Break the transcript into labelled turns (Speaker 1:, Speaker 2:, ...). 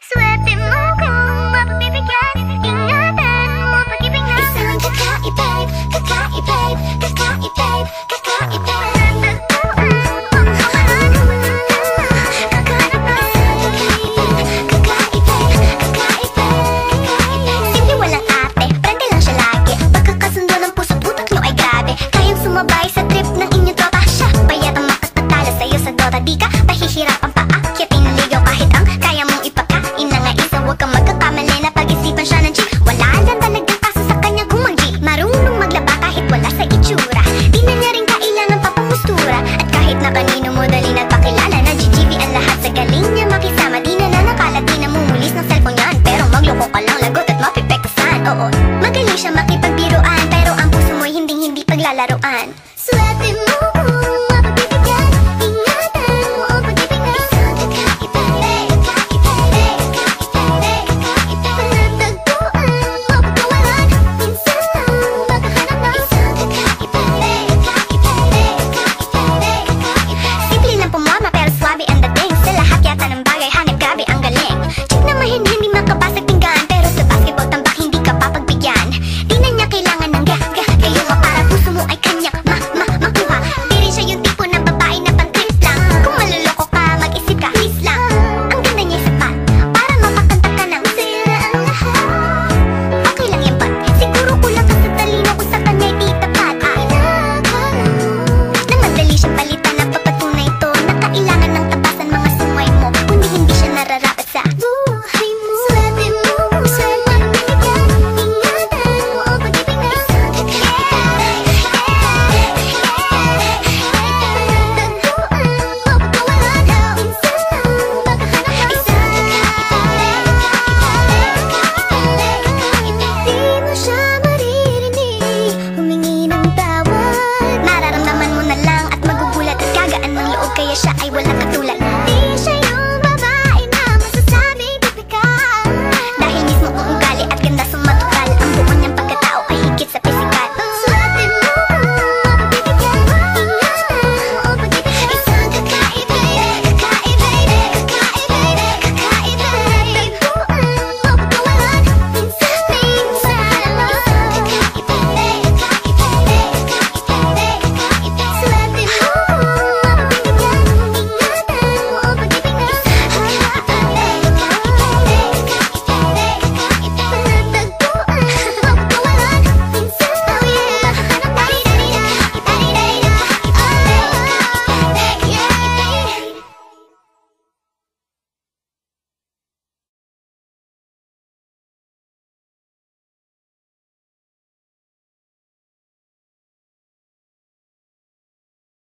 Speaker 1: Swerte mo kung mapagbibigyan, ingatan mo pag-ibig na isang kakaibay, kakaibay, kakaibay, kakaibay. Simple walang ate, prende lang siya lagi. Pagkakasundo ng puso't utak nyo ay grabe. Kayang sumabay sa trip ng inyong tropa. Siya payat ang makatala sa'yo sa Dota. Di ka pahihirapan pa akyatin ng ligaw kahit ang kaya mong ipakain na nga isa. Huwag kang magkakamali na pag-isipan siya ng chick. Wala lang talagang kaso sa kanya gumanggi. Marunong maglaba kahit wala sa itsura. Di na niya rin kailangan pa pamustura. At kahit na kanino mo dali nagpakilala na GGB ang lahat sa galing niya makisama. Di na nanakalat, di na mumulis ng cellphone yan. Pero magloko ka lang, lagot at mapipektasan. Oo, magaling siya makipagbiruan, pero ang puso mo'y hindi paglalaroan. Swerte mo kung mapagbibigyan, ingatan mo ang pag-ibig na isang kakaibay, kakaibay, kakaibay, kakaibay. Panatagpuan mo pagkawalan, minsan lang makahanap ng isang kakaibay, kakaibay, kakaibay, kakaibay. Simple lang pumorma pero swabe ang dating. Sa lahat yata ng bagay hanip grabe ang galing. Chick na mahinhin,